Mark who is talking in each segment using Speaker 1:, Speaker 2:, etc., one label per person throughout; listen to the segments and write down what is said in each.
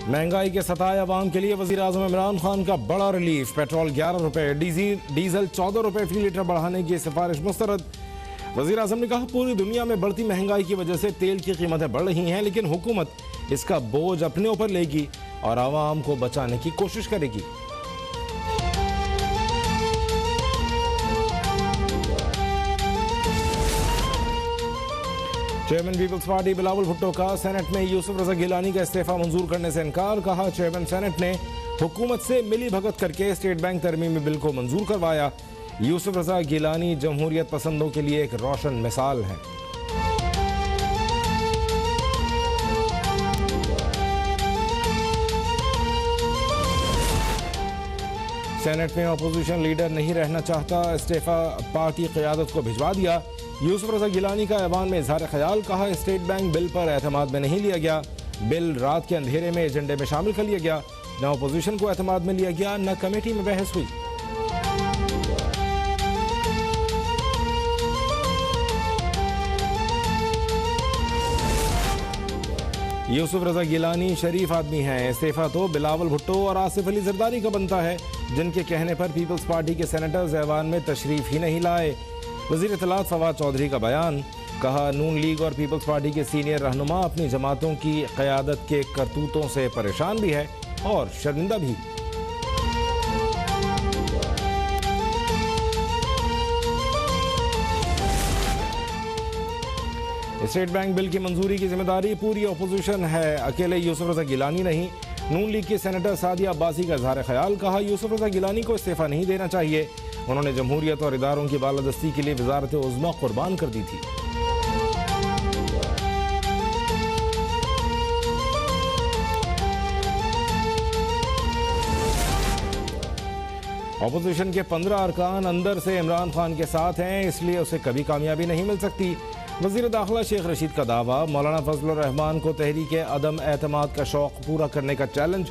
Speaker 1: महंगाई के सताए अवाम के लिए वज़ीर आज़म इमरान खान का बड़ा रिलीफ। पेट्रोल 11 रुपए, डीजल 14 रुपए फी लीटर बढ़ाने की सिफारिश मुस्तरद। वज़ीर आज़म ने कहा, पूरी दुनिया में बढ़ती महंगाई की वजह से तेल की कीमतें बढ़ रही हैं, लेकिन हुकूमत इसका बोझ अपने ऊपर लेगी और आवाम को बचाने की कोशिश करेगी। चेयरमैन पीपल्स पार्टी बिलावल भुट्टो का सेनेट में यूसुफ रजा गिलानी का इस्तीफा मंजूर करने से इनकार। कहा, चेयरमैन सेनेट ने हुकूमत से मिली भगत करके स्टेट बैंक तरमीमी बिल को मंजूर करवाया। यूसुफ रजा गिलानी जमहूरियत पसंदों के लिए एक रोशन मिसाल है। सेनेट में अपोजिशन लीडर नहीं रहना चाहता, इस्तीफा पार्टी क़यादत को भिजवा दिया। यूसुफ रजा गिलानी का ऐवान में इजहार ख्याल। कहा, स्टेट बैंक बिल पर एतमाद में नहीं लिया गया। बिल रात के अंधेरे में एजेंडे में शामिल कर लिया गया। न अपोजिशन को एतमाद में लिया गया, न कमेटी में बहस हुई। यूसुफ रजा गिलानी शरीफ आदमी हैं। इस्तीफा तो बिलावल भुट्टो और आसिफ अली जरदारी का बनता है, जिनके कहने पर पीपल्स पार्टी के सेनेटर्स ऐवान में तशरीफ ही नहीं लाए। वज़ीर इत्तलात फवाद चौधरी का बयान। कहा, नून लीग और पीपल्स पार्टी के सीनियर रहनुमा अपनी जमातों की क़यादत के करतूतों से परेशान भी है और शर्मिंदा भी। स्टेट बैंक बिल की मंजूरी की जिम्मेदारी पूरी अपोजिशन है, अकेले यूसुफ रजा गिलानी नहीं। नून लीग के सेनेटर सादिया अब्बासी का इजहार ख्याल। कहा, यूसुफ रजा गिलानी को इस्तीफा नहीं देना चाहिए। उन्होंने जमहूरियत और इदारों की बालादस्ती के लिए वजारत उज़्मा कुर्बान कर दी थी। अपोजिशन के 15 अरकान अंदर से इमरान खान के साथ हैं, इसलिए उसे कभी कामयाबी नहीं मिल सकती। वज़ीर दाखिला शेख रशीद का दावा। मौलाना फजलुर रहमान को तहरीक अदम एतमाद का शौक पूरा करने का चैलेंज।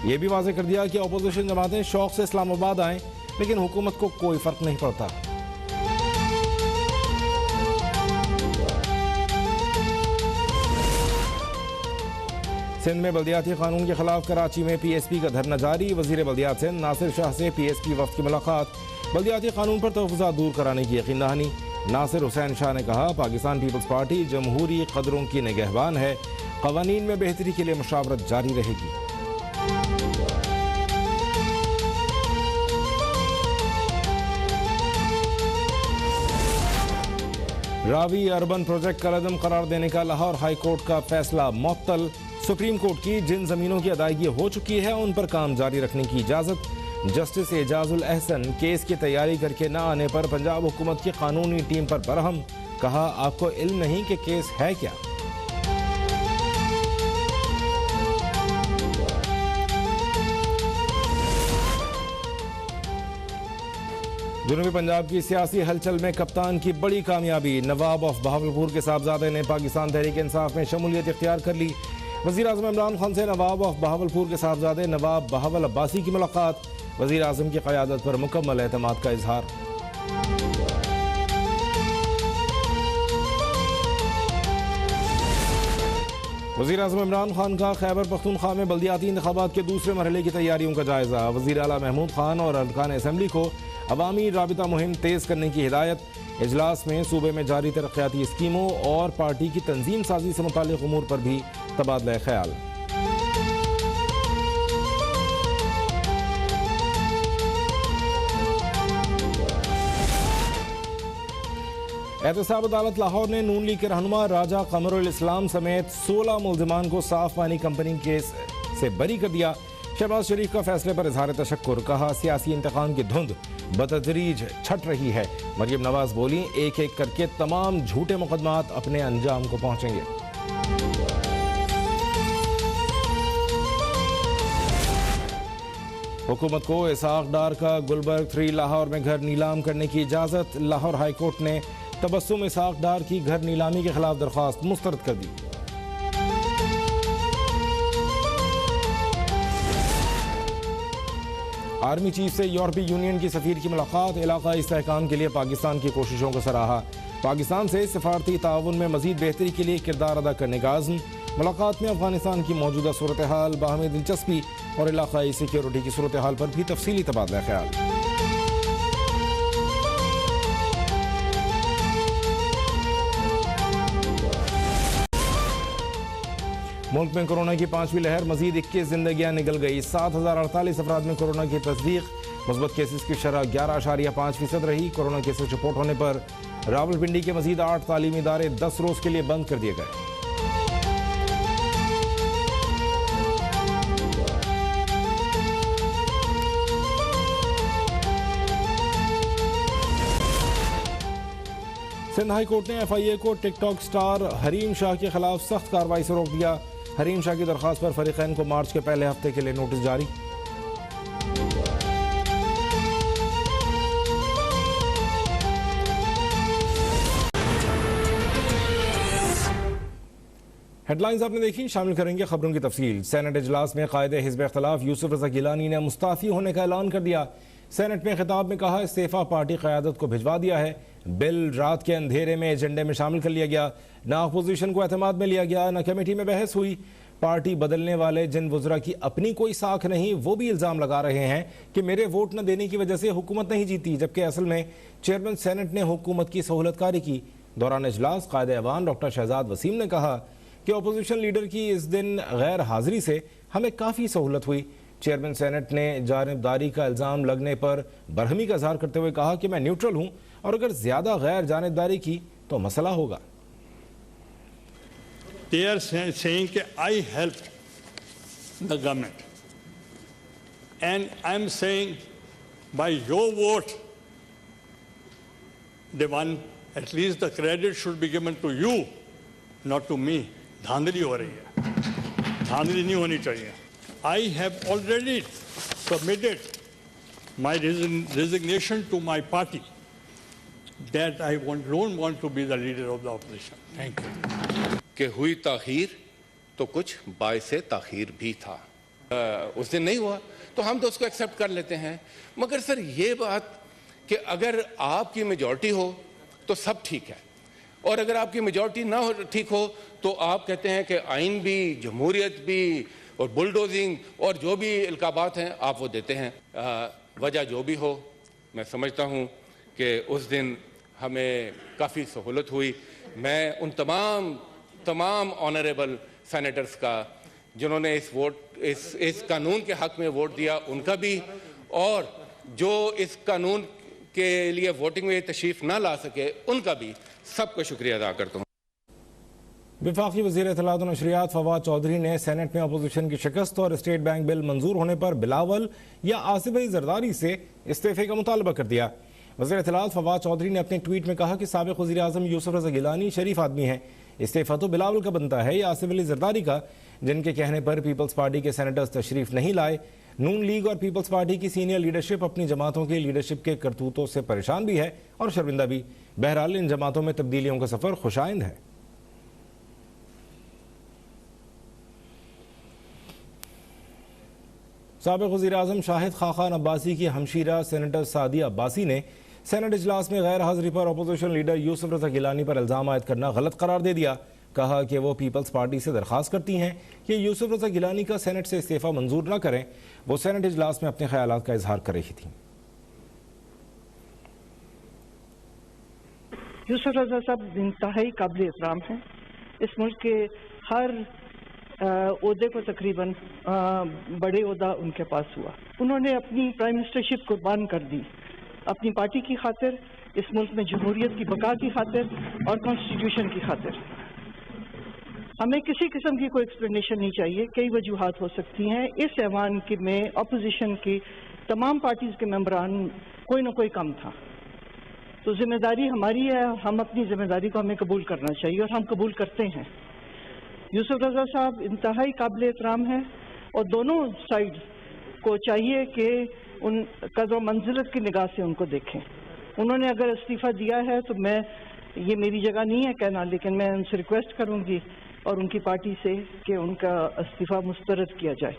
Speaker 1: ये भी वाज़ेह कर दिया कि अपोजिशन जमातें शौक से इस्लामाबाद आएँ, लेकिन हुकूमत को कोई फर्क नहीं पड़ता। सिंध में बल्दियाती कानून के खिलाफ कराची में PSP का धरना जारी। वजीर बल्दियात सिंध नासिर शाह से PSP वफ्द की मुलाकात। बल्दियाती कानून पर तहफ़्फ़ुज़ात दूर कराने की यकीन दहानी। नासिर हुसैन शाह ने कहा, पाकिस्तान पीपल्स पार्टी जमहूरी कदरों की निगहबान है, क़वानीन में बेहतरी के लिए मुशावरत जारी रहेगी। रावी अर्बन प्रोजेक्ट कलअदम करार देने का लाहौर हाई कोर्ट का फैसला मुअत्तल। सुप्रीम कोर्ट की जिन जमीनों की अदायगी हो चुकी है, उन पर काम जारी रखने की इजाजत। जस्टिस एजाजुल अहसन केस की तैयारी करके न आने पर पंजाब हुकूमत की कानूनी टीम पर बरहम। कहा, आपको इल्म नहीं कि केस है क्या। जनूबी पंजाब की सियासी हलचल में कप्तान की बड़ी कामयाबी। नवाब ऑफ बहावलपुर के साहबजादे ने पाकिस्तान तहरीक इंसाफ में शमूलियत इख्तियार कर ली। वज़ीर आज़म इमरान खान से नवाब ऑफ बहावलपुर के साहबजादे नवाब बहावल अब्बासी की मुलाकात। वज़ीर आज़म की क़यादत पर मुकम्मल एतमाद का इजहार। वज़ीर आज़म इमरान खान का खैबर पख्तूनख्वा में बल्दियाती इंतखाबात के दूसरे मरहले की तैयारियों का जायज़ा। वज़ीर आला महमूद खान और अरकान असम्बली को अवामी राबिता मुहिम तेज़ करने की हिदायत। इजलास में सूबे में जारी तरक्याती स्कीमों और पार्टी की तंजीम साजी से मुताल्लिक़ उमूर पर भी तबादला ख्याल। एहतसाब अदालत लाहौर ने नून लीग के रहनुमा राजा कमरुल इस्लाम समेत 16 मुल्जिमान को साफ पानी कंपनी केस से बरी कर दिया। शहबाज शरीफ का फैसले पर इजहार तशक्कुर। कहा, सियासी इंतकाम की धुंध बतदरीज छट रही है। मरियम नवाज बोली, एक एक करके तमाम झूठे मुकदमात अपने अंजाम को पहुंचेंगे। हुकूमत को इसाक डार का गुलबर्ग 3 लाहौर में घर नीलाम करने की इजाज़त। लाहौर हाई कोर्ट ने तबस्सुम इसाक डार की घर नीलामी के खिलाफ दरख्वास्त मुस्तरद कर दी। आर्मी चीफ से यूरोपीय यूनियन की सफीर की मुलाकात। इलाकाई इस्तेहकाम के लिए पाकिस्तान की कोशिशों को सराहा। पाकिस्तान से सिफारती ताउन में मजीद बेहतरी के लिए किरदार अदा करने का आज़म। मुलाकात में अफगानिस्तान की मौजूदा सूरत हाल, बाहमी दिलचस्पी और इलाकाई सिक्योरिटी की सूरत हाल पर भी तफसीली तबादला ख्याल। मुल्क में कोरोना की 5वीं लहर, मजीद 21 जिंदगियां निकल गई। 7,048 अफराद में कोरोना की तस्दीक। मुस्बत केसेस की शरह 11.5% रही। कोरोना केसेस रिपोर्ट होने पर रावलपिंडी के मजीद 8 तालीमी इदारे 10 रोज के लिए बंद कर दिए गए। सिंध हाई कोर्ट ने FIA को टिकटॉक स्टार हरीम शाह के खिलाफ सख्त कार्रवाई से रोक दिया। हरीम शाह की दरख्वास्त पर फरीकैन को मार्च के पहले हफ्ते के लिए नोटिस जारी। हेडलाइंस आपने देखी, शामिल करेंगे खबरों की तफसील। सेनेट इजलास में कायदे हिज़्ब इख्तिलाफ यूसुफ रज़ा गिलानी ने मुस्ताफ़ी होने का ऐलान कर दिया। सेनेट में खिताब में कहा, इस्तीफा पार्टी क़यादत को भिजवा दिया है। बिल रात के अंधेरे में एजेंडे में शामिल कर लिया गया। ना अपोजिशन को एतमाद में लिया गया, न कमेटी में बहस हुई। पार्टी बदलने वाले जिन वज़रा की अपनी कोई साख नहीं, वो भी इल्ज़ाम लगा रहे हैं कि मेरे वोट न देने की वजह से हुकूमत नहीं जीती, जबकि असल में चेयरमैन सेनेट ने हुकूमत की सहूलतकारी की। दौरान इजलास कायदे ऐवान डॉक्टर शहजाद वसीम ने कहा कि अपोजिशन लीडर की इस दिन गैर हाजिरी से हमें काफ़ी सहूलत हुई। चेयरमैन सेनेट ने जानिबदारी का इल्ज़ाम लगने पर बरहमी का इजहार करते हुए कहा कि मैं न्यूट्रल हूं और अगर ज्यादा गैर जानिबदारी की तो मसला होगा।
Speaker 2: They are saying that I helped the government, and I'm saying by your vote they won. At least the credit should be given to you, not to me. धांधली हो रही है, धांधली नहीं होनी चाहिए। I have already submitted my resignation to my party that I don't want to be the leader of the opposition. Thank you.
Speaker 3: कि हुई ताखीर तो कुछ बाइसे ताखीर भी था। उस दिन नहीं हुआ तो हम तो उसको एक्सेप्ट कर लेते हैं, मगर सर ये बात कि अगर आपकी मेजॉरिटी हो तो सब ठीक है, और अगर आपकी मेजॉरिटी ना हो ठीक हो तो आप कहते हैं कि आइन भी, जमहूरियत भी और बुलडोजिंग और जो भी इल्काबात हैं आप वो देते हैं। वजह जो भी हो, मैं समझता हूँ कि उस दिन हमें काफ़ी सहूलत हुई। मैं उन तमाम ऑनरेबल सेनेटर्स का जिन्होंने इस कानून के हक़ में वोट दिया उनका भी, और जो इस कानून के लिए वोटिंग में तशरीफ़ ना ला सके उनका भी, सबका शुक्रिया अदा करता हूँ।
Speaker 1: वफाकी वज़ीर इत्तलात और नशरियात फवाद चौधरी ने सेनेट में अपोजिशन की शिकस्त और स्टेट बैंक बिल मंजूर होने पर बिलावल या आसिफ अली जरदारी से इस्तीफे का मुतालबा कर दिया। वज़ीर इत्तलात फवाद चौधरी ने अपने ट्वीट में कहा कि साबिक़ वज़ीर आज़म यूसुफ रज़ा गिलानी शरीफ आदमी हैं, इस्तीफा तो बिलावल का बनता है या आसिफ अली जरदारी का, जिनके कहने पर पीपल्स पार्टी के सेनेटर्स तशरीफ नहीं लाए। नून लीग और पीपल्स पार्टी की सीनियर लीडरशिप अपनी जमातों के लीडरशिप के करतूतों से परेशान भी है और शर्मिंदा भी। बहरहाल इन जमातों में तब्दीलियों का सफ़र खुशाइंद है। साबिक़ वज़ीर आज़म शाहिद खाखान अब्बासी की हमशीरा सेनेटर सादिया अब्बासी ने सेनेट इजलास में गैर हाजिरी पर अपोजिशन लीडर यूसुफ रज़ा गिलानी पर इल्ज़ाम आयद करना गलत करार दे दिया। कहा कि वो पीपल्स पार्टी से दरख्वास्त करती हैं कि यूसुफ रज़ा गिलानी का सेनेट से इस्तीफ़ा मंजूर न करें। वो सेनेट इजलास में अपने ख्यालात का इजहार कर रही थी।
Speaker 4: यूसुफ रज़ा साहब इंतहाई काबिल एहतराम हैं। इस मुल्क के हर ओहदे को तकरीबन बड़े ओहदा उनके पास हुआ। उन्होंने अपनी प्राइम मिनिस्टरशिप कुर्बान कर दी अपनी पार्टी की खातिर, इस मुल्क में जमहूरियत की बका की खातिर और कॉन्स्टिट्यूशन की खातिर। हमें किसी किस्म की कोई एक्सप्लेनेशन नहीं चाहिए। कई वजूहात हो सकती हैं। इस ऐवान की में अपोजिशन की तमाम पार्टीज के मेंबरान कोई ना कोई कम था, तो जिम्मेदारी हमारी है। हम अपनी जिम्मेदारी को हमें कबूल करना चाहिए और हम कबूल करते हैं। यूसुफ रज़ा साहब इंतहाई काबिल एहतराम है और दोनों साइड को चाहिए कि उन कदर मंजिलत की निगाह से उनको देखें। उन्होंने अगर इस्तीफ़ा दिया है तो मैं, ये मेरी जगह नहीं है कहना, लेकिन मैं उनसे रिक्वेस्ट करूंगी और उनकी पार्टी से कि उनका इस्तीफ़ा मुस्तरद किया जाए।